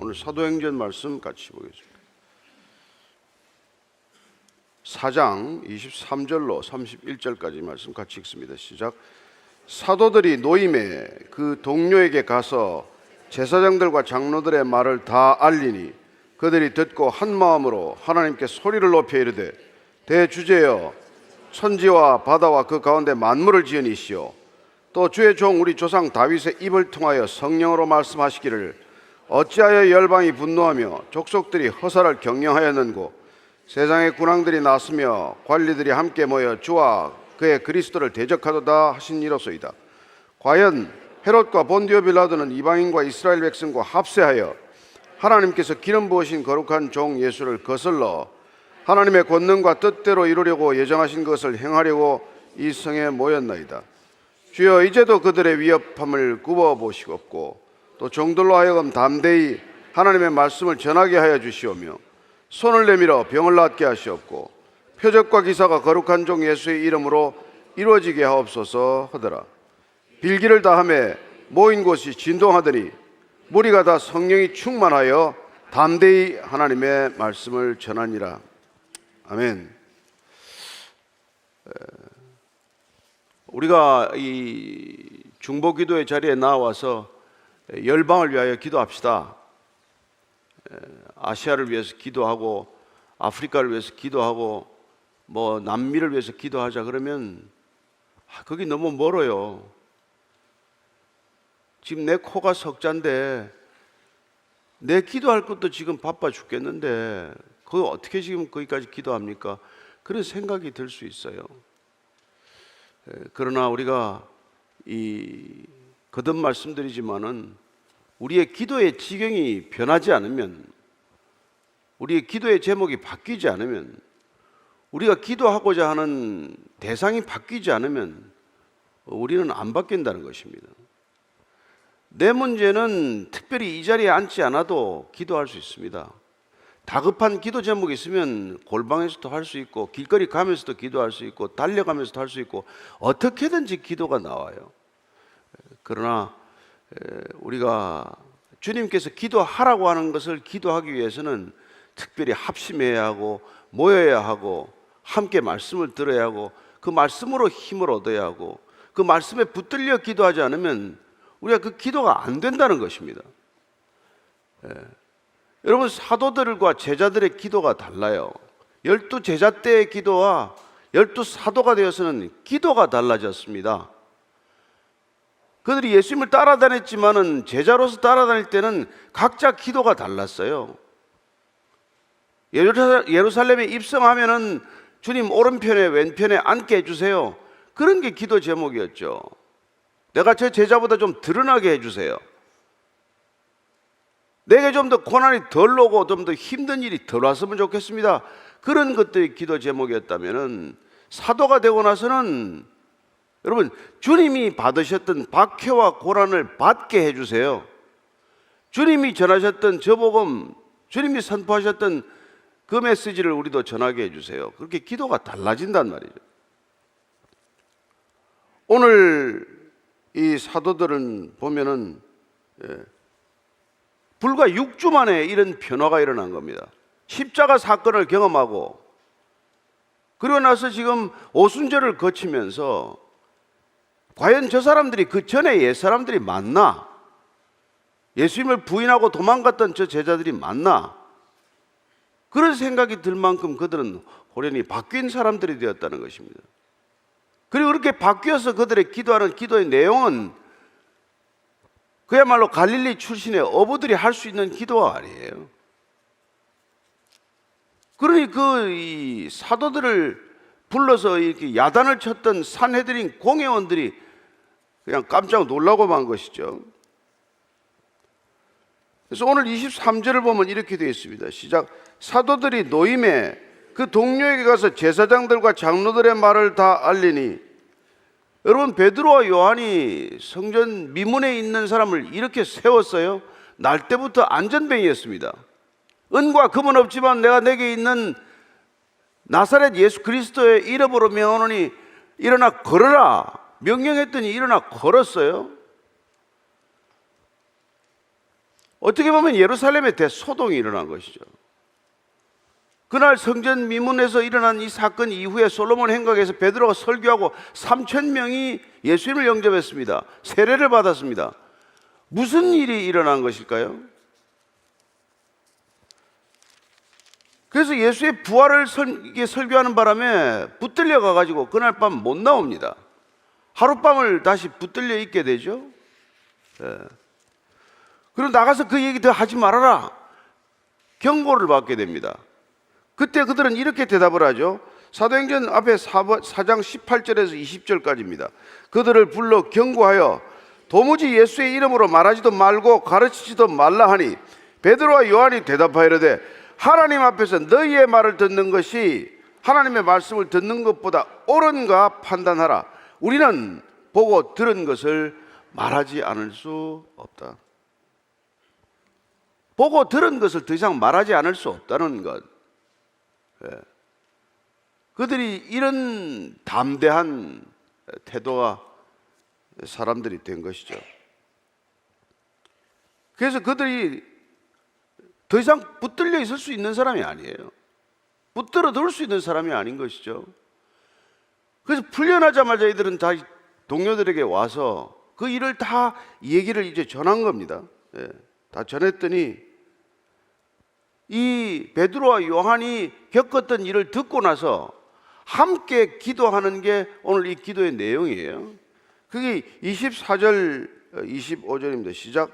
오늘 사도행전 말씀 같이 보겠습니다. 4장 23절로 31절까지 말씀 같이 읽습니다. 시작. 사도들이 노임에 그 동료에게 가서 제사장들과 장로들의 말을 다 알리니 그들이 듣고 한 마음으로 하나님께 소리를 높여 이르되 대주제여 천지와 바다와 그 가운데 만물을 지은 이시오 또 주의 종 우리 조상 다윗의 입을 통하여 성령으로 말씀하시기를 어찌하여 열방이 분노하며 족속들이 허사를 경영하였는고 세상의 군왕들이 나서며 관리들이 함께 모여 주와 그의 그리스도를 대적하도다 하신 이로소이다. 과연 헤롯과 본디오 빌라도는 이방인과 이스라엘 백성과 합세하여 하나님께서 기름 부으신 거룩한 종 예수를 거슬러 하나님의 권능과 뜻대로 이루려고 예정하신 것을 행하려고 이 성에 모였나이다. 주여 이제도 그들의 위협함을 굽어보시옵고 또 종들로 하여금 담대히 하나님의 말씀을 전하게 하여 주시오며 손을 내밀어 병을 낫게 하시옵고 표적과 기사가 거룩한 종 예수의 이름으로 이루어지게 하옵소서 하더라. 빌기를 다하매 모인 곳이 진동하더니 무리가 다 성령이 충만하여 담대히 하나님의 말씀을 전하니라. 아멘. 우리가 이 중보기도의 자리에 나와서 열방을 위하여 기도합시다. 아시아를 위해서 기도하고 아프리카를 위해서 기도하고 뭐 남미를 위해서 기도하자 그러면 거기 너무 멀어요. 지금 내 코가 석잔데 내 기도할 것도 지금 바빠 죽겠는데 그거 어떻게 지금 거기까지 기도합니까? 그런 생각이 들 수 있어요. 그러나 우리가 거듭 말씀드리지만은 우리의 기도의 지경이 변하지 않으면, 우리의 기도의 제목이 바뀌지 않으면, 우리가 기도하고자 하는 대상이 바뀌지 않으면 우리는 안 바뀐다는 것입니다. 내 문제는 특별히 이 자리에 앉지 않아도 기도할 수 있습니다. 다급한 기도 제목이 있으면 골방에서도 할 수 있고 길거리 가면서도 기도할 수 있고 달려가면서도 할 수 있고 어떻게든지 기도가 나와요. 그러나 우리가 주님께서 기도하라고 하는 것을 기도하기 위해서는 특별히 합심해야 하고 모여야 하고 함께 말씀을 들어야 하고 그 말씀으로 힘을 얻어야 하고 그 말씀에 붙들려 기도하지 않으면 우리가 그 기도가 안 된다는 것입니다. 여러분, 사도들과 제자들의 기도가 달라요. 12제자 때의 기도와 12사도가 되어서는 기도가 달라졌습니다. 그들이 예수님을 따라다녔지만은 제자로서 따라다닐 때는 각자 기도가 달랐어요. 예루살렘에 입성하면은 주님 오른편에 왼편에 앉게 해주세요. 그런 게 기도 제목이었죠. 내가 저 제자보다 좀 드러나게 해주세요. 내게 좀 더 고난이 덜 오고 좀 더 힘든 일이 덜 왔으면 좋겠습니다. 그런 것들이 기도 제목이었다면은 사도가 되고 나서는 여러분 주님이 받으셨던 박해와 고난을 받게 해주세요. 주님이 전하셨던 저 복음, 주님이 선포하셨던 그 메시지를 우리도 전하게 해주세요. 그렇게 기도가 달라진단 말이죠. 오늘 이 사도들은 보면은 불과 6주 만에 이런 변화가 일어난 겁니다. 십자가 사건을 경험하고 그리고 나서 지금 오순절을 거치면서 과연 저 사람들이 그 전에 옛 사람들이 맞나? 예수님을 부인하고 도망갔던 저 제자들이 맞나? 그런 생각이 들 만큼 그들은 호련히 바뀐 사람들이 되었다는 것입니다. 그리고 그렇게 바뀌어서 그들의 기도하는 기도의 내용은 그야말로 갈릴리 출신의 어부들이 할 수 있는 기도가 아니에요. 그러니 이 사도들을 불러서 이렇게 야단을 쳤던 산헤드린 공회원들이 그냥 깜짝 놀라고 만 것이죠. 그래서 오늘 23절을 보면 이렇게 되어 있습니다. 시작. 사도들이 노임에 그 동료에게 가서 제사장들과 장로들의 말을 다 알리니, 여러분 베드로와 요한이 성전 미문에 있는 사람을 이렇게 세웠어요. 날 때부터 안전뱅이였습니다. 은과 금은 없지만 내가 내게 있는 나사렛 예수 그리스도의 이름으로 명하노니 일어나 걸어라 명령했더니 일어나 걸었어요. 어떻게 보면 예루살렘의 대소동이 일어난 것이죠. 그날 성전 미문에서 일어난 이 사건 이후에 솔로몬 행각에서 베드로가 설교하고 3,000명이 예수님을 영접했습니다. 세례를 받았습니다. 무슨 일이 일어난 것일까요? 그래서 예수의 부활을 설교하는 바람에 붙들려 가가지고 그날 밤 못 나옵니다. 하룻밤을 다시 붙들려 있게 되죠. 그리고 나가서 그 얘기 더 하지 말아라, 경고를 받게 됩니다. 그때 그들은 이렇게 대답을 하죠. 사도행전 앞에 4장 18절에서 20절까지입니다. 그들을 불러 경고하여 도무지 예수의 이름으로 말하지도 말고 가르치지도 말라 하니 베드로와 요한이 대답하이르되 하나님 앞에서 너희의 말을 듣는 것이 하나님의 말씀을 듣는 것보다 옳은가 판단하라. 우리는 보고 들은 것을 말하지 않을 수 없다. 보고 들은 것을 더 이상 말하지 않을 수 없다는 것. 그들이 이런 담대한 태도가 사람들이 된 것이죠. 그래서 그들이 더 이상 붙들려 있을 수 있는 사람이 아니에요. 붙들어 둘 수 있는 사람이 아닌 것이죠. 그래서 풀려나자마자 이들은 다 동료들에게 와서 그 일을 다 얘기를 이제 전한 겁니다. 다 전했더니 이 베드로와 요한이 겪었던 일을 듣고 나서 함께 기도하는 게 오늘 이 기도의 내용이에요. 그게 24절 25절입니다. 시작.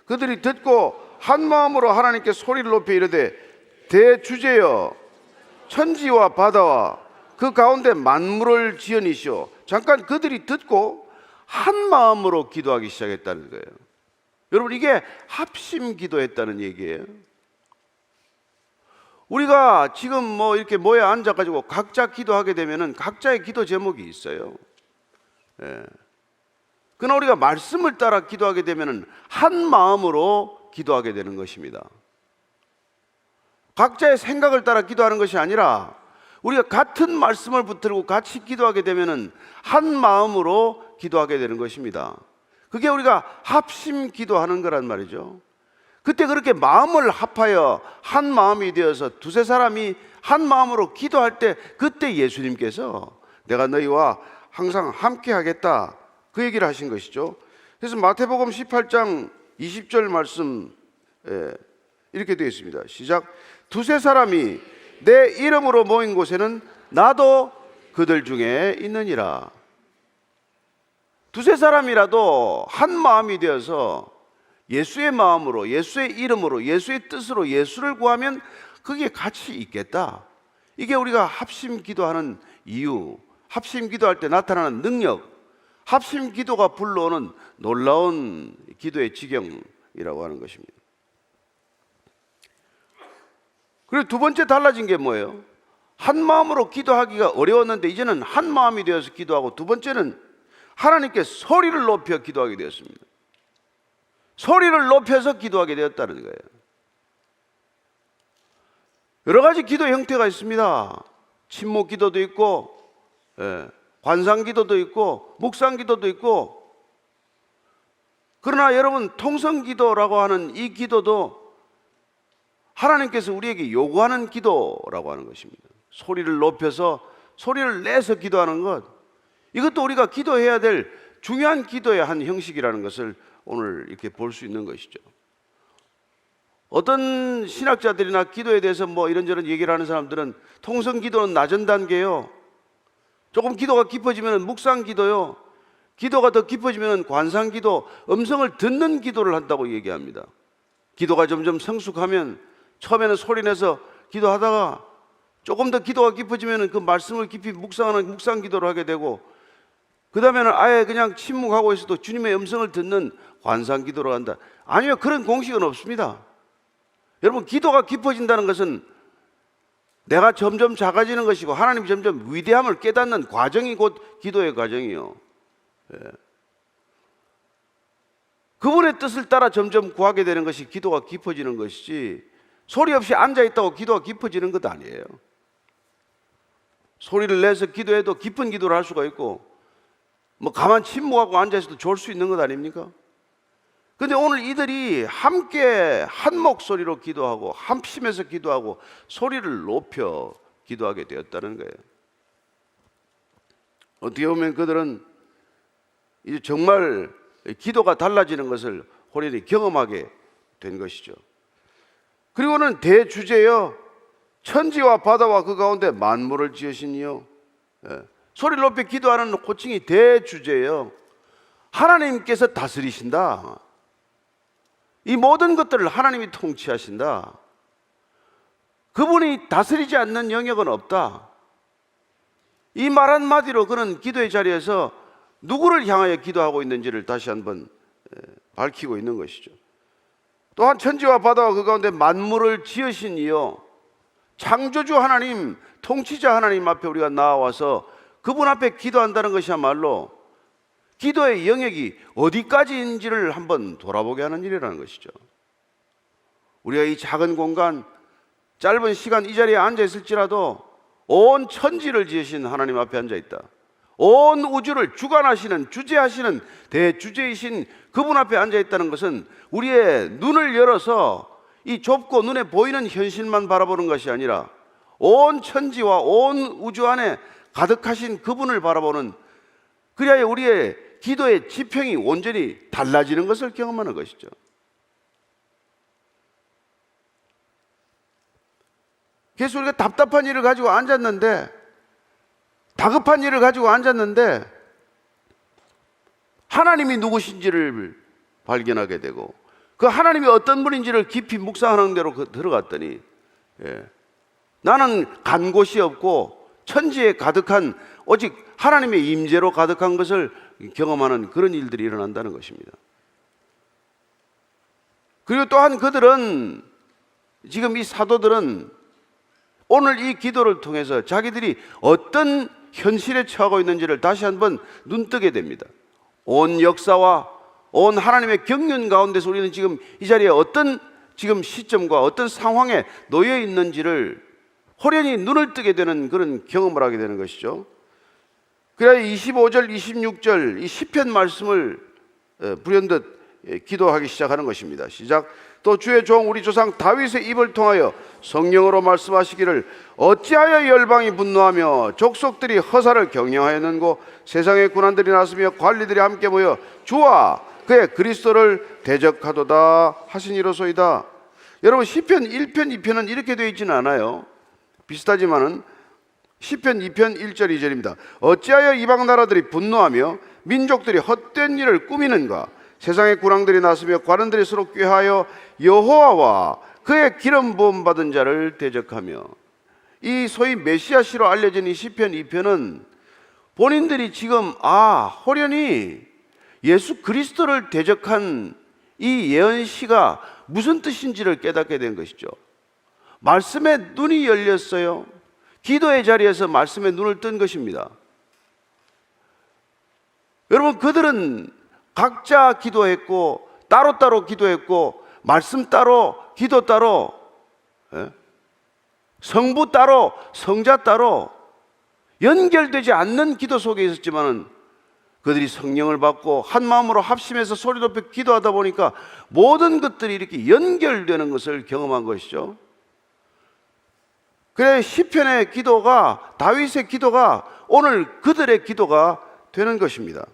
그들이 듣고 한 마음으로 하나님께 소리를 높여 이르되 대주제여 천지와 바다와 그 가운데 만물을 지으니시오. 잠깐 그들이 듣고 한 마음으로 기도하기 시작했다는 거예요. 여러분, 이게 합심 기도했다는 얘기예요. 우리가 지금 뭐 이렇게 모여 앉아가지고 각자 기도하게 되면은 각자의 기도 제목이 있어요. 그러나 우리가 말씀을 따라 기도하게 되면은 한 마음으로 기도하게 되는 것입니다. 각자의 생각을 따라 기도하는 것이 아니라 우리가 같은 말씀을 붙들고 같이 기도하게 되면은 한 마음으로 기도하게 되는 것입니다. 그게 우리가 합심 기도하는 거란 말이죠. 그때 그렇게 마음을 합하여 한 마음이 되어서 두세 사람이 한 마음으로 기도할 때 그때 예수님께서 내가 너희와 항상 함께 하겠다, 그 얘기를 하신 것이죠. 그래서 마태복음 18장 20절 말씀 이렇게 되어 있습니다. 시작. 두세 사람이 내 이름으로 모인 곳에는 나도 그들 중에 있느니라. 두세 사람이라도 한 마음이 되어서 예수의 마음으로, 예수의 이름으로, 예수의 뜻으로 예수를 구하면 그게 같이 있겠다. 이게 우리가 합심 기도하는 이유, 합심 기도할 때 나타나는 능력, 합심 기도가 불러오는 놀라운 기도의 지경이라고 하는 것입니다. 그리고 두 번째 달라진 게 뭐예요? 한 마음으로 기도하기가 어려웠는데 이제는 한 마음이 되어서 기도하고, 두 번째는 하나님께 소리를 높여 기도하게 되었습니다. 소리를 높여서 기도하게 되었다는 거예요. 여러 가지 기도 형태가 있습니다. 침묵 기도도 있고, 관상 기도도 있고, 묵상 기도도 있고. 그러나 여러분, 통성 기도라고 하는 이 기도도 하나님께서 우리에게 요구하는 기도라고 하는 것입니다. 소리를 높여서, 소리를 내서 기도하는 것, 이것도 우리가 기도해야 될 중요한 기도의 한 형식이라는 것을 오늘 이렇게 볼 수 있는 것이죠. 어떤 신학자들이나 기도에 대해서 뭐 이런저런 얘기를 하는 사람들은 통성 기도는 낮은 단계요, 조금 기도가 깊어지면 묵상 기도요, 기도가 더 깊어지면 관상 기도, 음성을 듣는 기도를 한다고 얘기합니다. 기도가 점점 성숙하면 처음에는 소리내서 기도하다가 조금 더 기도가 깊어지면 그 말씀을 깊이 묵상하는 묵상 기도를 하게 되고, 그 다음에는 아예 그냥 침묵하고 있어도 주님의 음성을 듣는 관상 기도로 한다. 아니요, 그런 공식은 없습니다. 여러분, 기도가 깊어진다는 것은 내가 점점 작아지는 것이고 하나님이 점점 위대함을 깨닫는 과정이 곧 기도의 과정이요. 그분의 뜻을 따라 점점 구하게 되는 것이 기도가 깊어지는 것이지, 소리 없이 앉아있다고 기도가 깊어지는 것 아니에요. 소리를 내서 기도해도 깊은 기도를 할 수가 있고, 뭐 가만 침묵하고 앉아있어도 좋을 수 있는 것 아닙니까? 근데 오늘 이들이 함께 한 목소리로 기도하고 합심해서 기도하고 소리를 높여 기도하게 되었다는 거예요. 어떻게 보면 그들은 이제 정말 기도가 달라지는 것을 호련히 경험하게 된 것이죠. 그리고는 대주제여 천지와 바다와 그 가운데 만물을 지으신 이요. 소리를 높여 기도하는 호칭이 대주제여. 하나님께서 다스리신다. 이 모든 것들을 하나님이 통치하신다. 그분이 다스리지 않는 영역은 없다. 이 말 한마디로 그는 기도의 자리에서 누구를 향하여 기도하고 있는지를 다시 한번 밝히고 있는 것이죠. 또한 천지와 바다와 그 가운데 만물을 지으신 이요, 창조주 하나님, 통치자 하나님 앞에 우리가 나와서 그분 앞에 기도한다는 것이야말로 기도의 영역이 어디까지인지를 한번 돌아보게 하는 일이라는 것이죠. 우리가 이 작은 공간, 짧은 시간 이 자리에 앉아 있을지라도 온 천지를 지으신 하나님 앞에 앉아 있다. 온 우주를 주관하시는, 주재하시는 대주재이신 그분 앞에 앉아 있다는 것은 우리의 눈을 열어서 이 좁고 눈에 보이는 현실만 바라보는 것이 아니라 온 천지와 온 우주 안에 가득하신 그분을 바라보는, 그래야 우리의 기도의 지평이 온전히 달라지는 것을 경험하는 것이죠. 그래서 우리가 답답한 일을 가지고 앉았는데, 다급한 일을 가지고 앉았는데 하나님이 누구신지를 발견하게 되고 그 하나님이 어떤 분인지를 깊이 묵상하는 대로 들어갔더니 나는 간 곳이 없고 천지에 가득한 오직 하나님의 임재로 가득한 것을 경험하는 그런 일들이 일어난다는 것입니다. 그리고 또한 그들은, 지금 이 사도들은 오늘 이 기도를 통해서 자기들이 어떤 현실에 처하고 있는지를 다시 한번 눈뜨게 됩니다. 온 역사와 온 하나님의 경륜 가운데서 우리는 지금 이 자리에 어떤 지금 시점과 어떤 상황에 놓여 있는지를 호련히 눈을 뜨게 되는 그런 경험을 하게 되는 것이죠. 그래야 25절, 26절 이 시편 말씀을 불현듯 기도하기 시작하는 것입니다. 시작. 또 주의 종 우리 조상 다윗의 입을 통하여 성령으로 말씀하시기를 어찌하여 열방이 분노하며 족속들이 허사를 경영하였는고 세상의 군관들이 나서며 관리들이 함께 모여 주와 그의 그리스도를 대적하도다 하시니로소이다. 여러분, 시편 1편 2편은 이렇게 되어 있지는 않아요. 비슷하지만은 시편 2편 1절 2절입니다. 어찌하여 이방 나라들이 분노하며 민족들이 헛된 일을 꾸미는가. 세상의 군왕들이 나서며 관원들이 서로 꾀하여 여호와와 그의 기름 부음 받은 자를 대적하며. 이 소위 메시아시로 알려진 이 시편 2편은 본인들이 지금 호련히 예수 그리스도를 대적한 이 예언시가 무슨 뜻인지를 깨닫게 된 것이죠. 말씀에 눈이 열렸어요. 기도의 자리에서 말씀에 눈을 뜬 것입니다. 여러분, 그들은 각자 기도했고 따로따로 기도했고 말씀 따로 기도 따로 성부 따로 성자 따로 연결되지 않는 기도 속에 있었지만은 그들이 성령을 받고 한 마음으로 합심해서 소리 높여 기도하다 보니까 모든 것들이 이렇게 연결되는 것을 경험한 것이죠. 그래 시편의 기도가, 다윗의 기도가 오늘 그들의 기도가 되는 것입니다.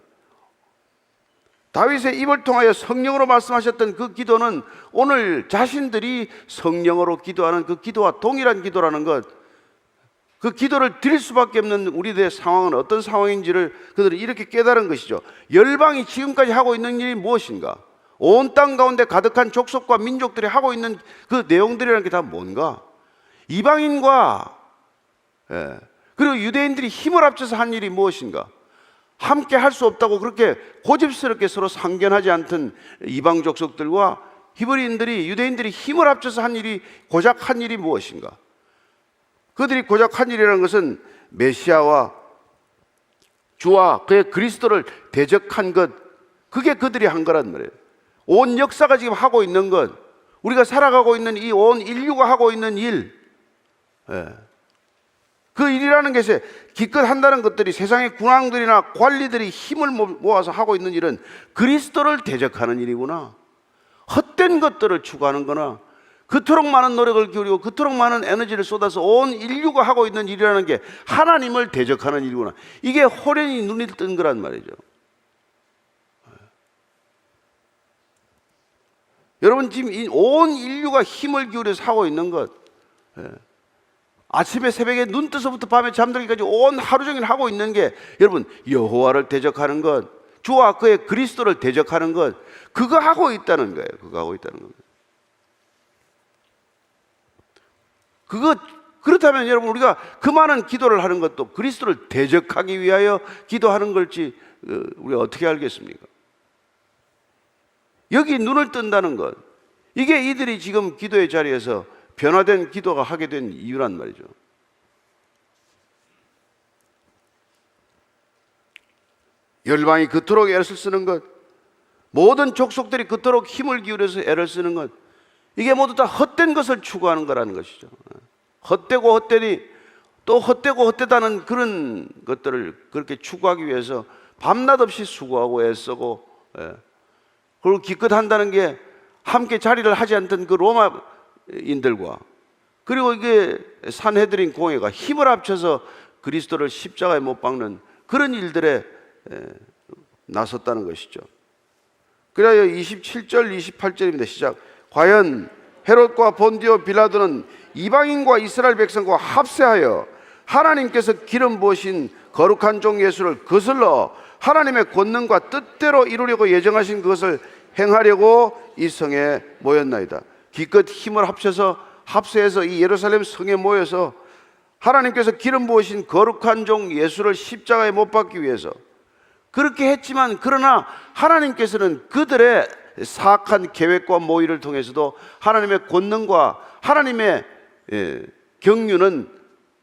다윗의 입을 통하여 성령으로 말씀하셨던 그 기도는 오늘 자신들이 성령으로 기도하는 그 기도와 동일한 기도라는 것, 그 기도를 드릴 수밖에 없는 우리들의 상황은 어떤 상황인지를 그들은 이렇게 깨달은 것이죠. 열방이 지금까지 하고 있는 일이 무엇인가? 온 땅 가운데 가득한 족속과 민족들이 하고 있는 그 내용들이라는 게 다 뭔가? 이방인과 그리고 유대인들이 힘을 합쳐서 한 일이 무엇인가? 함께 할 수 없다고 그렇게 고집스럽게 서로 상견하지 않던 이방 족속들과 히브리인들이, 유대인들이 힘을 합쳐서 한 일이, 고작 한 일이 무엇인가? 그들이 고작 한 일이라는 것은 메시아와 주와 그의 그리스도를 대적한 것, 그게 그들이 한 거란 말이에요. 온 역사가 지금 하고 있는 것, 우리가 살아가고 있는 이 온 인류가 하고 있는 일, 그 일이라는 것에 기껏 한다는 것들이, 세상의 군왕들이나 관리들이 힘을 모아서 하고 있는 일은 그리스도를 대적하는 일이구나. 헛된 것들을 추구하는 거나 그토록 많은 노력을 기울이고 그토록 많은 에너지를 쏟아서 온 인류가 하고 있는 일이라는 게 하나님을 대적하는 일이구나. 이게 호련히 눈이 뜬 거란 말이죠. 여러분, 지금 온 인류가 힘을 기울여서 하고 있는 것, 아침에 새벽에 눈 떠서부터 밤에 잠들기까지 온 하루 종일 하고 있는 게, 여러분, 여호와를 대적하는 것, 주와 그의 그리스도를 대적하는 것, 그거 하고 있다는 거예요. 그거 하고 있다는 겁니다. 그렇다면 여러분, 우리가 그 많은 기도를 하는 것도 그리스도를 대적하기 위하여 기도하는 걸지 우리가 어떻게 알겠습니까? 여기 눈을 뜬다는 것, 이게 이들이 지금 기도의 자리에서 변화된 기도가 하게 된 이유란 말이죠. 열방이 그토록 애를 쓰는 것, 모든 족속들이 그토록 힘을 기울여서 애를 쓰는 것, 이게 모두 다 헛된 것을 추구하는 거라는 것이죠. 헛되고 헛되니 또 헛되고 헛되다는 그런 것들을 그렇게 추구하기 위해서 밤낮 없이 수고하고 애쓰고, 그리고 기껏 한다는 게 함께 자리를 하지 않던 그 로마인들과, 그리고 이게 산헤드린 공회가 힘을 합쳐서 그리스도를 십자가에 못 박는 그런 일들에 나섰다는 것이죠. 그래야 27절 28절입니다. 시작. 과연 헤롯과 본디오 빌라도는 이방인과 이스라엘 백성과 합세하여 하나님께서 기름 부으신 거룩한 종 예수를 거슬러 하나님의 권능과 뜻대로 이루려고 예정하신 그것을 행하려고 이 성에 모였나이다. 기껏 힘을 합세해서 이 예루살렘 성에 모여서 하나님께서 기름 부으신 거룩한 종 예수를 십자가에 못 박기 위해서 그렇게 했지만, 그러나 하나님께서는 그들의 사악한 계획과 모의를 통해서도 하나님의 권능과 하나님의 경륜은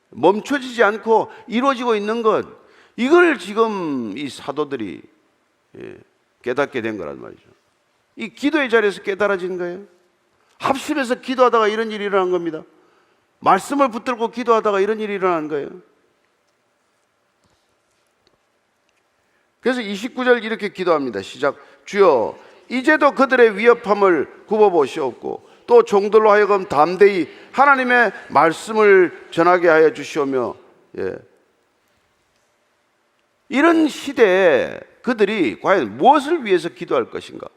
멈춰지지 않고 이루어지고 있는 것, 이걸 지금 이 사도들이 깨닫게 된 거란 말이죠. 이 기도의 자리에서 깨달아진 거예요. 합심해서 기도하다가 이런 일이 일어난 겁니다. 말씀을 붙들고 기도하다가 이런 일이 일어난 거예요. 그래서 29절 이렇게 기도합니다. 시작. 주여, 이제도 그들의 위협함을 굽어보시옵고 또 종들로 하여금 담대히 하나님의 말씀을 전하게 하여 주시오며, 이런 시대에 그들이 과연 무엇을 위해서 기도할 것인가?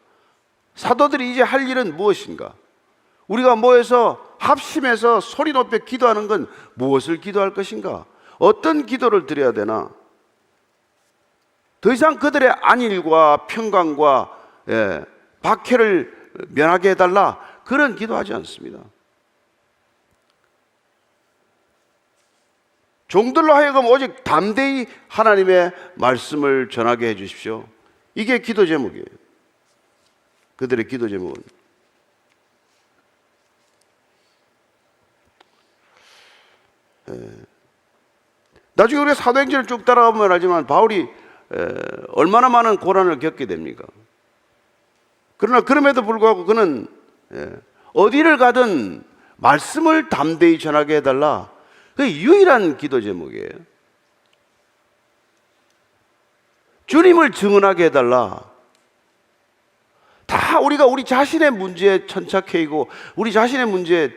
사도들이 이제 할 일은 무엇인가? 우리가 모여서 합심해서 소리 높여 기도하는 건 무엇을 기도할 것인가? 어떤 기도를 드려야 되나? 더 이상 그들의 안일과 평강과 박해를 면하게 해달라, 그런 기도하지 않습니다. 종들로 하여금 오직 담대히 하나님의 말씀을 전하게 해 주십시오. 이게 기도 제목이에요. 그들의 기도 제목은. 나중에 우리가 사도행전을 쭉 따라가보면 알지만 바울이 얼마나 많은 고난을 겪게 됩니까? 그러나 그럼에도 불구하고 그는 어디를 가든 말씀을 담대히 전하게 해달라, 그게 유일한 기도 제목이에요. 주님을 증언하게 해달라. 다 우리가 우리 자신의 문제에 천착해있고 우리 자신의 문제에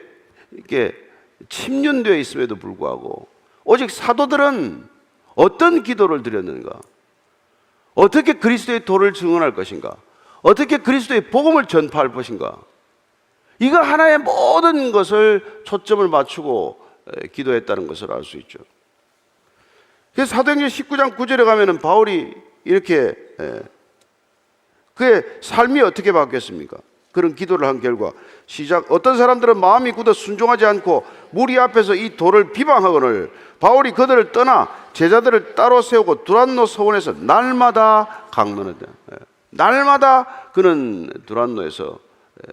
이렇게 침륜되어 있음에도 불구하고 오직 사도들은 어떤 기도를 드렸는가? 어떻게 그리스도의 도를 증언할 것인가? 어떻게 그리스도의 복음을 전파할 것인가? 이거 하나의 모든 것을 초점을 맞추고 기도했다는 것을 알 수 있죠. 그래서 사도행전 19장 9절에 가면은 바울이 이렇게 그의 삶이 어떻게 바뀌었습니까? 그런 기도를 한 결과, 시작. 어떤 사람들은 마음이 굳어 순종하지 않고 무리 앞에서 이 도를 비방하거늘 바울이 그들을 떠나 제자들을 따로 세우고 두란노 서원에서 날마다 강론한다. 날마다 그는 두란노에서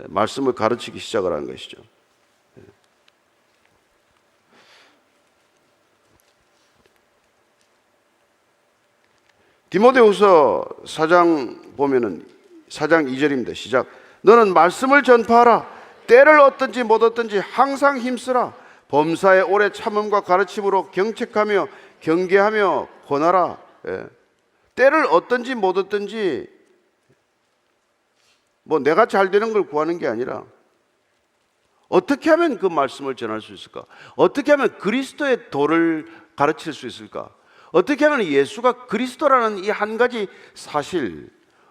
말씀을 가르치기 시작을 한 것이죠. 디모데후서 4장 보면은 4장 2절입니다. 시작. 너는 말씀을 전파하라. 때를 얻든지 못 얻든지 항상 힘쓰라. 범사의 오래 참음과 가르침으로 경책하며 경계하며 권하라. 때를 얻든지 못 얻든지 뭐 내가 잘 되는 걸 구하는 게 아니라 어떻게 하면 그 말씀을 전할 수 있을까? 어떻게 하면 그리스도의 도를 가르칠 수 있을까? 어떻게 하면 예수가 그리스도라는 이 한 가지 사실,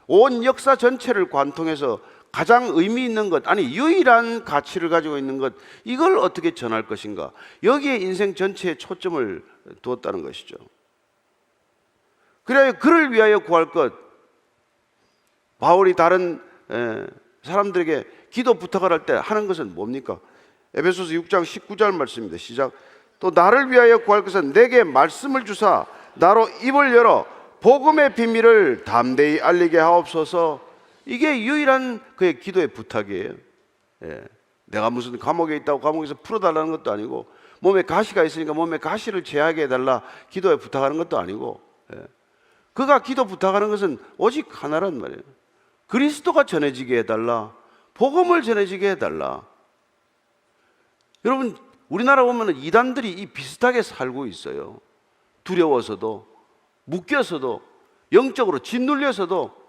온 역사 전체를 관통해서 가장 의미 있는 것, 아니 유일한 가치를 가지고 있는 것, 이걸 어떻게 전할 것인가? 여기에 인생 전체에 초점을 두었다는 것이죠. 그래야 그를 위하여 구할 것, 바울이 다른 사람들에게 기도 부탁을 할 때 하는 것은 뭡니까? 에베소서 6장 19절 말씀입니다. 시작. 또 나를 위하여 구할 것은 내게 말씀을 주사 나로 입을 열어 복음의 비밀을 담대히 알리게 하옵소서. 이게 유일한 그의 기도의 부탁이에요. 내가 무슨 감옥에 있다고 감옥에서 풀어달라는 것도 아니고, 몸에 가시가 있으니까 몸에 가시를 제하게 해달라 기도에 부탁하는 것도 아니고, 그가 기도 부탁하는 것은 오직 하나란 말이에요. 그리스도가 전해지게 해달라, 복음을 전해지게 해달라. 여러분, 우리나라 보면 이단들이 이 비슷하게 살고 있어요. 두려워서도, 묶여서도, 영적으로 짓눌려서도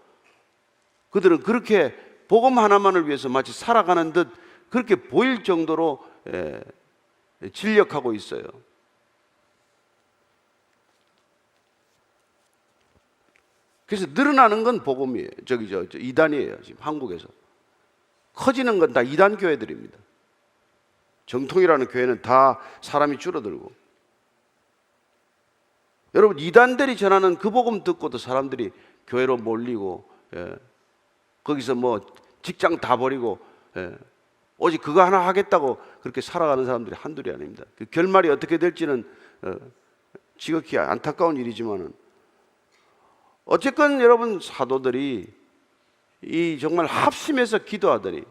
그들은 그렇게 복음 하나만을 위해서 마치 살아가는 듯 그렇게 보일 정도로 진력하고 있어요. 그래서 늘어나는 건 복음이에요. 이단이에요. 지금 한국에서 커지는 건 다 이단 교회들입니다. 정통이라는 교회는 다 사람이 줄어들고, 여러분 이단들이 전하는 그 복음 듣고도 사람들이 교회로 몰리고, 거기서 뭐 직장 다 버리고, 오직 그거 하나 하겠다고 그렇게 살아가는 사람들이 한둘이 아닙니다. 그 결말이 어떻게 될지는 지극히 안타까운 일이지만은, 어쨌건 여러분 사도들이 이 정말 합심해서 기도하더니,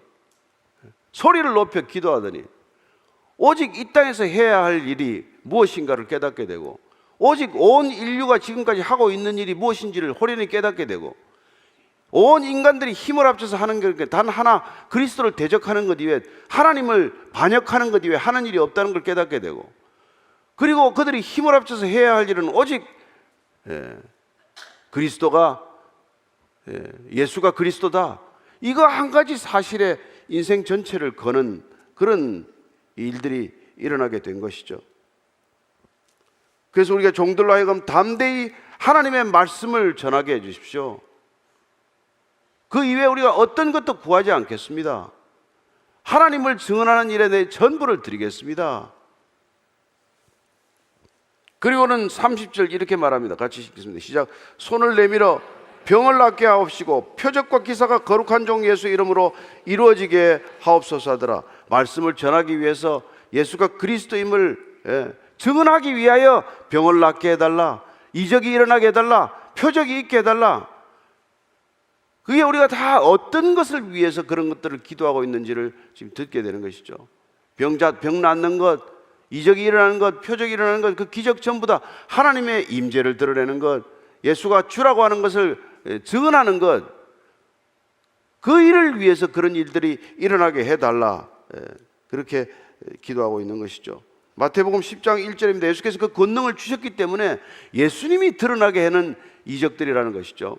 소리를 높여 기도하더니 오직 이 땅에서 해야 할 일이 무엇인가를 깨닫게 되고, 오직 온 인류가 지금까지 하고 있는 일이 무엇인지를 호련히 깨닫게 되고, 온 인간들이 힘을 합쳐서 하는 게 단 하나, 그리스도를 대적하는 것 이외에, 하나님을 반역하는 것 이외에 하는 일이 없다는 걸 깨닫게 되고, 그리고 그들이 힘을 합쳐서 해야 할 일은 오직 그리스도가, 예수가 그리스도다, 이거 한 가지 사실에 인생 전체를 거는 그런 일들이 일어나게 된 것이죠. 그래서 우리가 종들로 하여금 담대히 하나님의 말씀을 전하게 해 주십시오. 그 이외에 우리가 어떤 것도 구하지 않겠습니다. 하나님을 증언하는 일에 내 전부를 드리겠습니다. 그리고는 30절 이렇게 말합니다. 같이 읽겠습니다. 시작. 손을 내밀어 병을 낫게 하옵시고 표적과 기사가 거룩한 종 예수 이름으로 이루어지게 하옵소서 하더라. 말씀을 전하기 위해서, 예수가 그리스도임을 증언하기 위하여 병을 낫게 해달라, 이적이 일어나게 해달라, 표적이 있게 해달라. 그게 우리가 다 어떤 것을 위해서 그런 것들을 기도하고 있는지를 지금 듣게 되는 것이죠. 병 낫는 것, 이적이 일어나는 것, 표적이 일어나는 것, 그 기적 전부 다 하나님의 임재를 드러내는 것, 예수가 주라고 하는 것을 증언하는 것, 그 일을 위해서 그런 일들이 일어나게 해달라, 그렇게 기도하고 있는 것이죠. 마태복음 10장 1절입니다. 예수께서 그 권능을 주셨기 때문에 예수님이 드러나게 하는 이적들이라는 것이죠.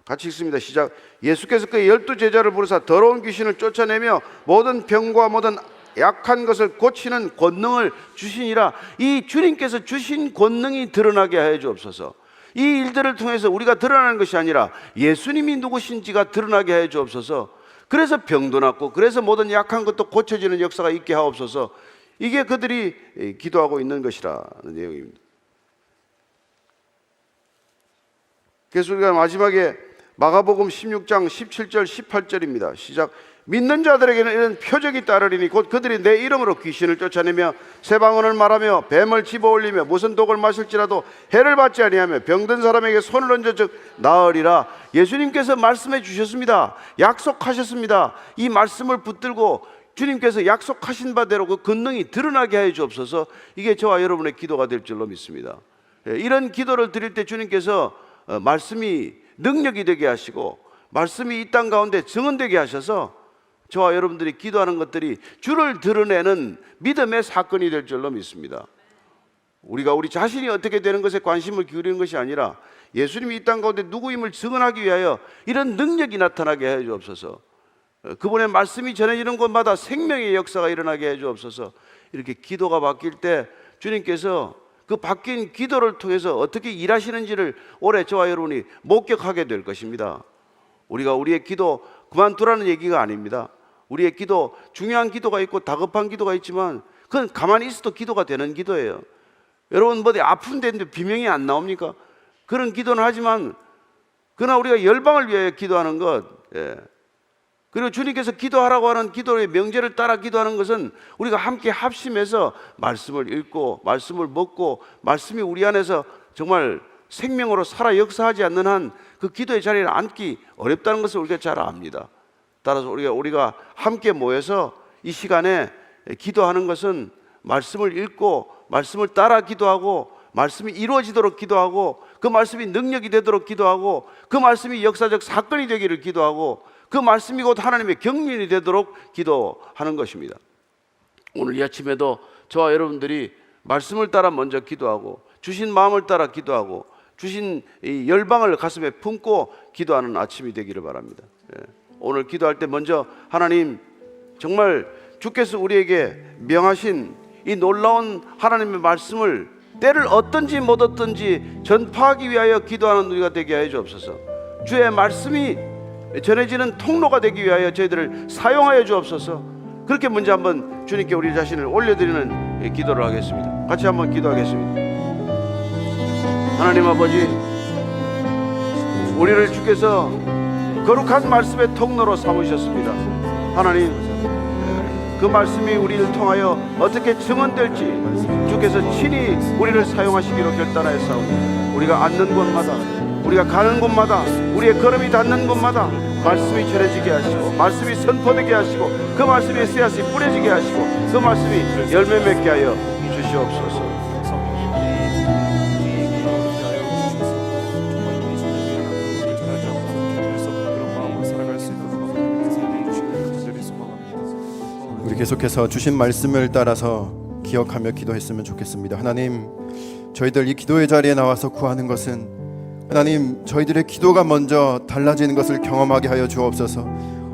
같이 읽습니다. 시작. 예수께서 그 12제자를 부르사 더러운 귀신을 쫓아내며 모든 병과 모든 약한 것을 고치는 권능을 주시니라. 이 주님께서 주신 권능이 드러나게 하여 주옵소서. 이 일들을 통해서 우리가 드러나는 것이 아니라 예수님이 누구신지가 드러나게 하여 주옵소서. 그래서 병도 낫고, 그래서 모든 약한 것도 고쳐지는 역사가 있게 하옵소서. 이게 그들이 기도하고 있는 것이라는 내용입니다. 그래서 우리가 마지막에 마가복음 16장 17절 18절입니다. 시작. 믿는 자들에게는 이런 표적이 따르리니 곧 그들이 내 이름으로 귀신을 쫓아내며 새 방언을 말하며 뱀을 집어올리며 무슨 독을 마실지라도 해를 받지 아니하며 병든 사람에게 손을 얹어 즉 나으리라. 예수님께서 말씀해 주셨습니다. 약속하셨습니다. 이 말씀을 붙들고 주님께서 약속하신 바대로 그 권능이 드러나게 하여 주옵소서. 이게 저와 여러분의 기도가 될 줄로 믿습니다. 이런 기도를 드릴 때 주님께서 말씀이 능력이 되게 하시고, 말씀이 이 땅 가운데 증언되게 하셔서 저와 여러분들이 기도하는 것들이 주를 드러내는 믿음의 사건이 될 줄로 믿습니다. 우리가 우리 자신이 어떻게 되는 것에 관심을 기울이는 것이 아니라 예수님이 이 땅 가운데 누구임을 증언하기 위하여 이런 능력이 나타나게 해 주옵소서. 그분의 말씀이 전해지는 곳마다 생명의 역사가 일어나게 해 주옵소서. 이렇게 기도가 바뀔 때 주님께서 그 바뀐 기도를 통해서 어떻게 일하시는지를 올해 저와 여러분이 목격하게 될 것입니다. 우리가 우리의 기도 그만두라는 얘기가 아닙니다. 우리의 기도, 중요한 기도가 있고 다급한 기도가 있지만 그건 가만히 있어도 기도가 되는 기도예요. 여러분 어디 아픈 데인데 비명이 안 나옵니까? 그런 기도는 하지만 그러나 우리가 열방을 위하여 기도하는 것, 그리고 주님께서 기도하라고 하는 기도의 명제를 따라 기도하는 것은 우리가 함께 합심해서 말씀을 읽고 말씀을 먹고 말씀이 우리 안에서 정말 생명으로 살아 역사하지 않는 한 그 기도의 자리에 앉기 어렵다는 것을 우리가 잘 압니다. 따라서 우리가 함께 모여서 이 시간에 기도하는 것은 말씀을 읽고 말씀을 따라 기도하고 말씀이 이루어지도록 기도하고 그 말씀이 능력이 되도록 기도하고 그 말씀이 역사적 사건이 되기를 기도하고 그 말씀이 곧 하나님의 경륜이 되도록 기도하는 것입니다. 오늘 이 아침에도 저와 여러분들이 말씀을 따라 먼저 기도하고 주신 마음을 따라 기도하고 주신 이 열방을 가슴에 품고 기도하는 아침이 되기를 바랍니다. 오늘 기도할 때 먼저 하나님, 정말 주께서 우리에게 명하신 이 놀라운 하나님의 말씀을 때를 얻든지 못 얻든지 전파하기 위하여 기도하는 우리가 되게 하여 주옵소서. 주의 말씀이 전해지는 통로가 되기 위하여 저희들을 사용하여 주옵소서. 그렇게 먼저 한번 주님께 우리 자신을 올려드리는 기도를 하겠습니다. 같이 한번 기도하겠습니다. 하나님 아버지, 우리를 주께서 거룩한 말씀의 통로로 삼으셨습니다. 하나님, 그 말씀이 우리를 통하여 어떻게 증언될지 주께서 친히 우리를 사용하시기로 결단하였사오니 우리가 앉는 곳마다, 우리가 가는 곳마다, 우리의 걸음이 닿는 곳마다 말씀이 전해지게 하시고 말씀이 선포되게 하시고 그 말씀이 씨앗이 뿌려지게 하시고 그 말씀이 열매 맺게 하여 주시옵소서. 우리 계속해서 주신 말씀을 따라서 기억하며 기도했으면 좋겠습니다. 하나님, 저희들 이 기도의 자리에 나와서 구하는 것은 하나님, 저희들의 기도가 먼저 달라지는 것을 경험하게 하여 주옵소서.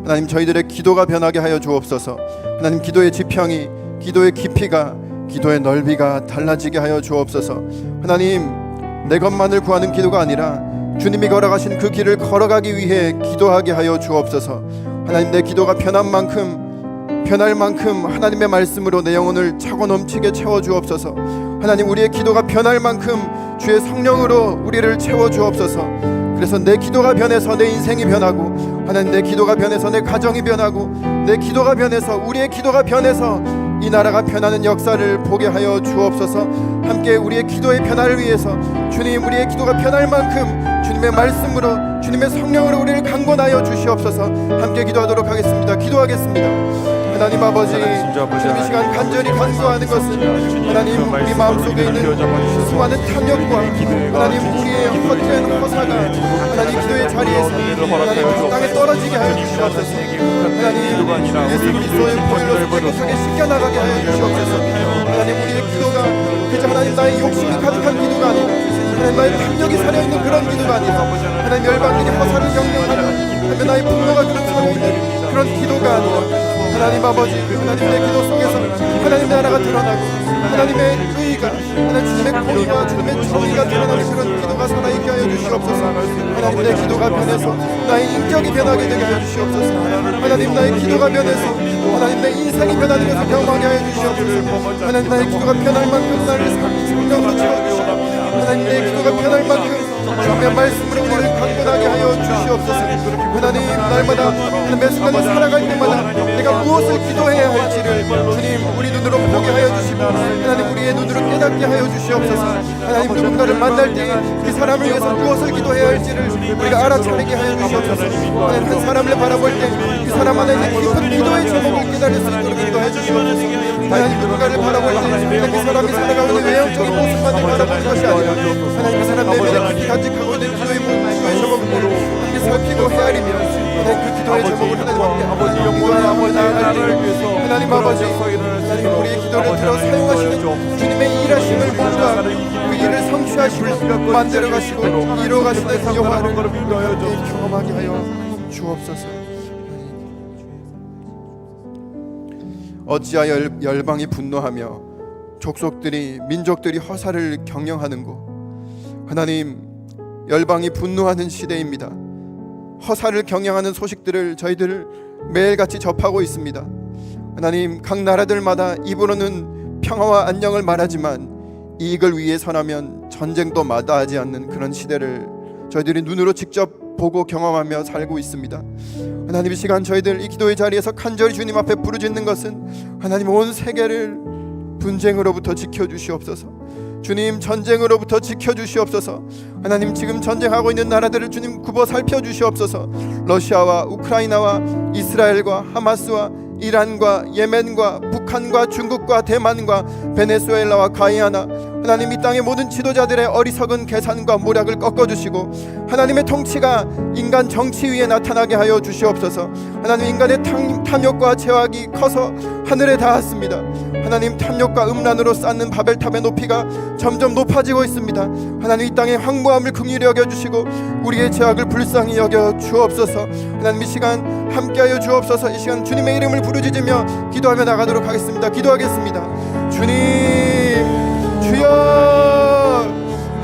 하나님, 저희들의 기도가 변하게 하여 주옵소서. 하나님, 기도의 지평이, 기도의 깊이가, 기도의 넓이가 달라지게 하여 주옵소서. 하나님, 내 것만을 구하는 기도가 아니라 주님이 걸어가신 그 길을 걸어가기 위해 기도하게 하여 주옵소서. 하나님, 내 기도가 변할 만큼 하나님의 말씀으로 내 영혼을 차고 넘치게 채워주옵소서. 하나님, 우리의 기도가 변할 만큼 주의 성령으로 우리를 채워주옵소서. 그래서 내 기도가 변해서 내 인생이 변하고, 하나님, 내 기도가 변해서 내 가정이 변하고, 내 기도가 변해서 우리의 기도가 변해서 이 나라가 변하는 역사를 보게 하여 주옵소서. 함께 우리의 기도의 변화를 위해서 주님, 우리의 기도가 변할 만큼 주님의 말씀으로, 주님의 성령으로 우리를 강권하여 주시옵소서. 함께 기도하도록 하겠습니다. 기도하겠습니다. 하나님 아버지, 주님 이 시간 간절히 간구하는 것은 하나님, 우리 마음속에 있는 수많은 탐욕과 하나님, 우리의 헛된 허사가 하나님 기도의 자리에서 하나님 땅에 떨어지게 하여 주시옵소서. 하나님, 예수 그리스도의 보혈로 깨끗하게 씻겨나가게 하여 주시옵소서. 하나님, 우리의 기도가 그저 하나님 나의 욕심이 가득한 기도가 아니라 하나님 나의 탐욕이 살아있는 그런 기도가 아니라 하나님 열방들이 허사를 경영하는 하나님 나의 분노가 살아있는 그런 기도가 아니라 하나님 아버지, 하나님 내 기도 속에서 하나님 나라가 드러나고 하나님의 의가, 하나님 주님의 공의와 주님의 정의가 드러나는 그런 기도가 살아있게 하여 주시옵소서. 하나님, 내 기도가 변해서 나의 인격이 변하게 되게 하여 주시옵소서. 하나님, 나의 기도가 변해서 하나님 내 인생이 변하는 것을 경험하게 하여 주시옵소서. 하나님, 나의 기도가 변할 만큼 나를 성령으로 채워주시고 하나님, 내 기도가 변할 만큼 주님의 말씀으로 우리를 강건하게 하여 주시옵소서. 하나님, 날마다 매 순간을 살아갈 때마다 내가 무엇을 기도해야 할지를 주님 우리 눈으로 보게 하여 주시고 하나님, 우리의 눈으로 깨닫게 하여 주시옵소서. 하나님, 누군가를 만날 때 그 사람을 위해서 무엇을 기도해야 할지를 우리가 알아차리게 하여 주시옵소서. 하나님, 한 사람을 바라볼 때 그 사람 안에 있는 깊은 기도의 제목을 깨달을 수 있도록 기도해 주시옵소서. 하나님, 누군가를 바라볼 때 그 사람이 살아가는 외형적인 모습만을 바라보는 것이 아니라 하나님, 그 사람 내면에 깊이 간직하고 있는 기도의 제목으로 함께 살피고 헤아리며 하나님, 그 기도의 제목을 하나님 아버지 영광의 아버지 나를 위해서 하나님 아버지, 하나님 우리의 기도를 들어 사용하시는 주님의 일하심을 뭔가 그 일을 성취하시고 만들어가시고 이루어가시는 그 영화를 경험하게 하여 주옵소서. 어찌하여 열방이 분노하며 족속들이 민족들이 허사를 경영하는고. 하나님, 열방이 분노하는 시대입니다. 허사를 경영하는 소식들을 저희들 매일같이 접하고 있습니다. 하나님, 각 나라들마다 입으로는 평화와 안녕을 말하지만 이익을 위해 선하면 전쟁도 마다하지 않는 그런 시대를 저희들이 눈으로 직접 보고 경험하며 살고 있습니다. 하나님, 이 시간 저희들 이 기도의 자리에서 간절히 주님 앞에 부르짖는 것은 하나님, 온 세계를 분쟁으로부터 지켜주시옵소서. 주님, 전쟁으로부터 지켜주시옵소서. 하나님, 지금 전쟁하고 있는 나라들을 주님 굽어 살펴주시옵소서. 러시아와 우크라이나와 이스라엘과 하마스와 이란과 예멘과 북한과 중국과 대만과 베네수엘라와 가이아나, 하나님, 이 땅의 모든 지도자들의 어리석은 계산과 모략을 꺾어주시고 하나님의 통치가 인간 정치 위에 나타나게 하여 주시옵소서. 하나님, 인간의 탐욕과 죄악이 커서 하늘에 닿았습니다. 하나님, 탐욕과 음란으로 쌓는 바벨탑의 높이가 점점 높아지고 있습니다. 하나님, 이 땅의 황무함을 긍휼히 여겨주시고 우리의 죄악을 불쌍히 여겨 주옵소서. 하나님, 이 시간 함께하여 주옵소서. 이 시간 주님의 이름을 부르짖으며 기도하며 나가도록 하겠습니다. 기도하겠습니다. 주님, 주여,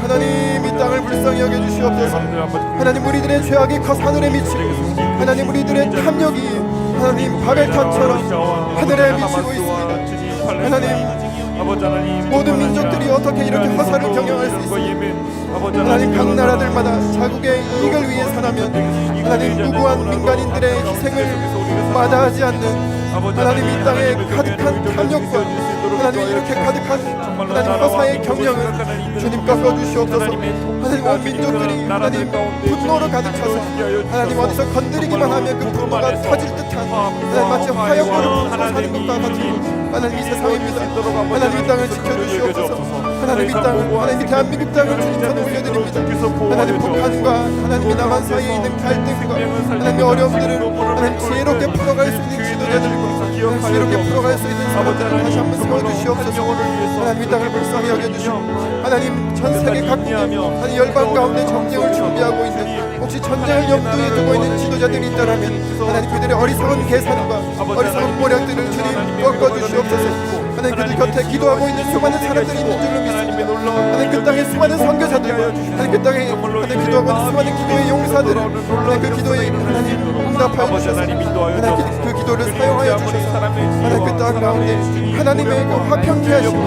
하나님, 이 땅을 불쌍히 여겨주시옵소서. 하나님, 우리들의 죄악이 커 하늘에 미치고 하나님, 우리들의 탐욕이 하나님 바벨탑처럼 하늘에 미치고 있습니다. 하나님, 모든 민족들이 어떻게 이렇게 허사를 경영할 수 있습니까? 하나님, 각 나라들마다 자국의 이익을 위해 선하면 하나님, 무고한 민간인들의 희생을 마다하지 않는 하나님, 이 땅에 가득한 탐욕과 하나님, 이렇게 가득한 하나님 허사의 경영을 주님 꺾어주시옵소서. 하나님, 온 민족들이 하나님 분노로 가득 차서 하나님, 어디서 건드리기만 하면 그 분노가 터질 듯한 하나님, 마치 화약고를 품고 사는 것과 같은 하나님, 이 세상입니다. 하나님, 이 땅을 지켜주시옵소서. 하나님, 이 땅, 하나님, 이 대한민국 땅을 주님 저는 올려드립니다. 하나님, 북한과 하나님, 남한 사이에 있는 갈등과 하나님의 어려움들을 하나님, 지혜롭게 풀어갈 수 있는 지도자들과 지혜롭게 풀어갈 수 있는 사람들을 다시 한번 세워주시옵소서. 하나님, 이 땅을 불쌍히 여겨주시고 하나님, 전 세계 각국이 하나님 열방 가운데 정쟁을 준비하고 있는, 혹시 전쟁을 염두에 두고 있는 지도자들이 있다면 하나님, 그들의 어리석은 계산과 어리석은 모략들을 주님 꺾어주시옵소서. 하나님, 그들 곁에 기도하고 있는 수많은 사람들이 있는 줄로 믿습니다. 하나님, 그 땅에 수많은 선교사들과 하나님, 그 땅에 하나님 기도하고 있는 수많은 기도의 용사들을 하나님, 그 기도에 하나님 응답하여 주셔서 하나님, 그 기도를 사용하여 주셔서 하나님, 그 땅 가운데 하나님의 그 화평케 하시고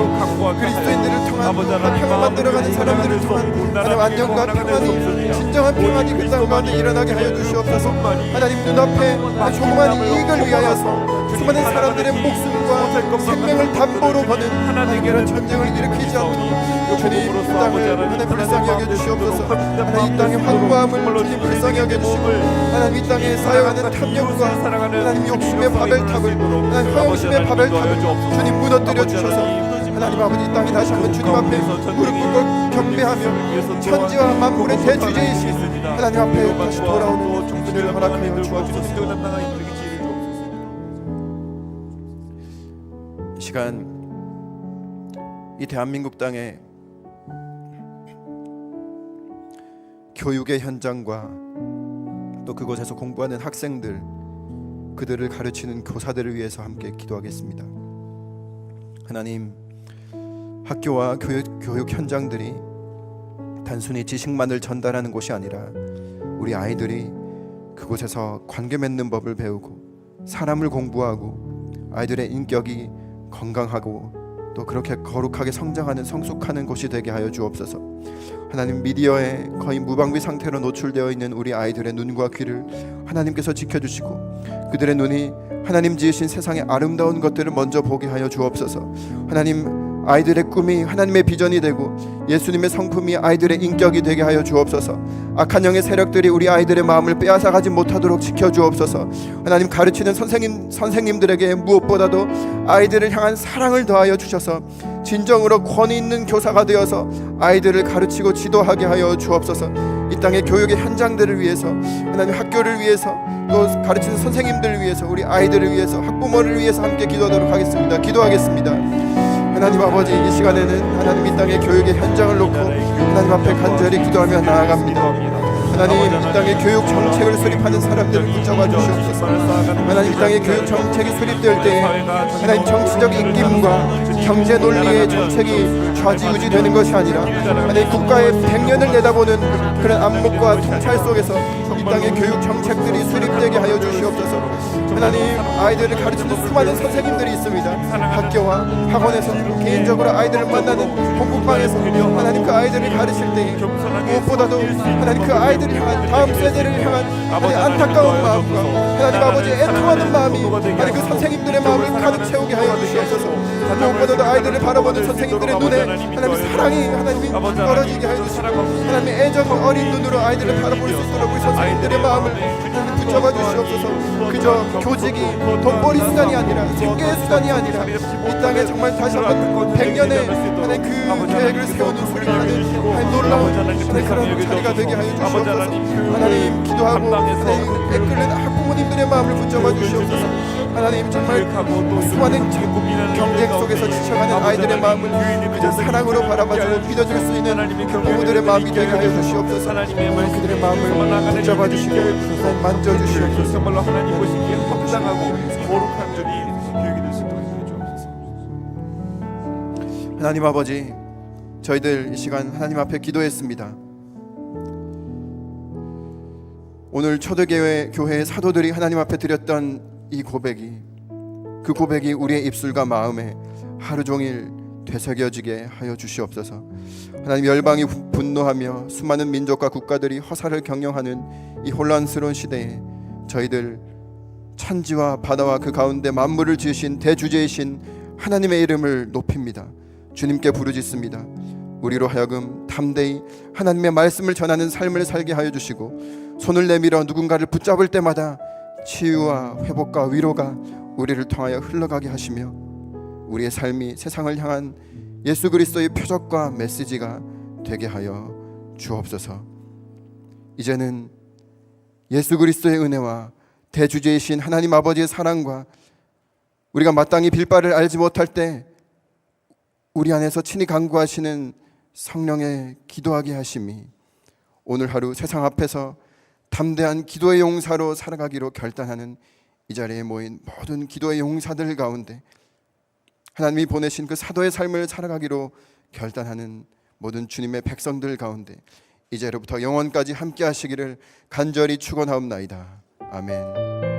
그리스도인들을 통한 화평을 만들어가는 사람들을 통한 하나님, 안녕과 평안이, 진정한 평안이 그 땅 가운데 일어나게 하여 주시옵소서. 하나님, 눈앞에 조그만 이익을 위하여서 수많은 사람들의 목숨과 생명을 담보로 거는 하나님, 이런 전쟁을 일으키지 않도록 주님 이 땅을 하나님 불쌍히 여겨주시옵소서. 하나님, 이 땅의 황무함을 주님 불쌍히 여겨주시고 하나님, 이 땅에 쌓여가는 탐욕과 하나님 욕심의 바벨탑을 하나님 허영심의 바벨탑을 주님 무너뜨려 주셔서 하나님 아버지, 이 땅이 다시 한번 주님 앞에 무릎 꿇고 경배하며 천지와 만물의 대주제이신 하나님 앞에 다시 돌아오는 종들을 허락하여 주옵소서. 이 시간 이 대한민국 땅에 교육의 현장과 또 그곳에서 공부하는 학생들, 그들을 가르치는 교사들을 위해서 함께 기도하겠습니다. 하나님, 학교와 교육 현장들이 단순히 지식만을 전달하는 곳이 아니라 우리 아이들이 그곳에서 관계 맺는 법을 배우고 사람을 공부하고 아이들의 인격이 건강하고 또 그렇게 거룩하게 성장하는 성숙하는 곳이 되게 하여 주옵소서. 하나님, 미디어에 거의 무방비 상태로 노출되어 있는 우리 아이들의 눈과 귀를 하나님께서 지켜주시고 그들의 눈이 하나님 지으신 세상의 아름다운 것들을 먼저 보게 하여 주옵소서. 하나님, 아이들의 꿈이 하나님의 비전이 되고 예수님의 성품이 아이들의 인격이 되게 하여 주옵소서. 악한 영의 세력들이 우리 아이들의 마음을 빼앗아가지 못하도록 지켜주옵소서. 하나님, 가르치는 선생님들에게 무엇보다도 아이들을 향한 사랑을 더하여 주셔서 진정으로 권위 있는 교사가 되어서 아이들을 가르치고 지도하게 하여 주옵소서. 이 땅의 교육의 현장들을 위해서, 하나님 학교를 위해서, 또 가르치는 선생님들을 위해서, 우리 아이들을 위해서, 학부모를 위해서 함께 기도하도록 하겠습니다. 기도하겠습니다. 하나님 아버지, 이 시간에는 하나님 이 땅의 교육의 현장을 놓고 하나님 앞에 간절히 기도하며 나아갑니다. 하나님 이 땅의 교육 정책을 수립하는 사람들을 붙잡아 주시옵소서. 하나님 이 땅의 교육 정책이 수립될 때 하나님 정치적 입김과 경제 논리의 정책이 좌지우지되는 것이 아니라 하나님 국가의 100년을 내다보는 그런 안목과 통찰 속에서 이 땅의 교육 정책들이 수립되게 하여 주시옵소서. 하나님 아이들을 가르치는 수많은 선생님들이 있습니다. 학교와 학원에서 개인적으로 아이들을 만나는 공부방에서 하나님 그 아이들을 가르칠 때 무엇보다도 하나님 그 아이들을 향한 다음 세대를 향한 하나님 안타까운 마음과 하나님 아버지 애통하는 마음이 하나님 그 선생님들의 마음을 가득 채우게 하여 주시옵소서. 무엇보다도 아이들을 바라보는 선생님들의 눈에 하나님 사랑이 하나님이 떨어지게 하여 주시고 하나님의 애정 어린 눈으로 아이들을 바라볼 수 있도록 우리 선생님들의 마음을 하나님 붙잡아 주시옵소서. 그저 교직이 돈벌이 수단이 아니라 생계의 수단이 아니라 이 땅에 정말 다시 한번 100년의 하나님 그 계획을 세우는 수립하는 하나님 놀라운 하나님 그런 자리가 되게 하여 주시옵소서. 하나님 기도하고 하나님 애끓는 학부모님들의 마음을 붙잡아 주시옵소서. 하나님 정말 수많은 경쟁 속에서 지쳐가는 아이들의 마음을 그저 사랑으로 바라봐주고 믿어줄 수 있는 부모들의 마음이 되게 하여 주시옵소서. 그들의 마음을 붙잡아 주시고 만져주시옵소서. 정말로 하나님 보시기에 합당하고 거룩한 들이 교육이 될 수 있도록 해 주옵소서. 하나님 아버지, 저희들 이 시간 하나님 앞에 기도했습니다. 오늘 초대교회의 사도들이 하나님 앞에 드렸던 이 고백이, 그 고백이 우리의 입술과 마음에 하루 종일 되새겨지게 하여 주시옵소서. 하나님 열방이 분노하며 수많은 민족과 국가들이 허사를 경영하는 이 혼란스러운 시대에 저희들 천지와 바다와 그 가운데 만물을 지으신 대주제이신 하나님의 이름을 높입니다. 주님께 부르짖습니다. 우리로 하여금 담대히 하나님의 말씀을 전하는 삶을 살게 하여 주시고 손을 내밀어 누군가를 붙잡을 때마다 치유와 회복과 위로가 우리를 통하여 흘러가게 하시며 우리의 삶이 세상을 향한 예수 그리스도의 표적과 메시지가 되게 하여 주옵소서. 이제는 예수 그리스도의 은혜와 대주제이신 하나님 아버지의 사랑과 우리가 마땅히 빌 바를 알지 못할 때 우리 안에서 친히 간구하시는 성령의 기도하게 하심이 오늘 하루 세상 앞에서 담대한 기도의 용사로 살아가기로 결단하는 이 자리에 모인 모든 기도의 용사들 가운데 하나님이 보내신 그 사도의 삶을 살아가기로 결단하는 모든 주님의 백성들 가운데 이제로부터 영원까지 함께 하시기를 간절히 축원하옵나이다. 아멘.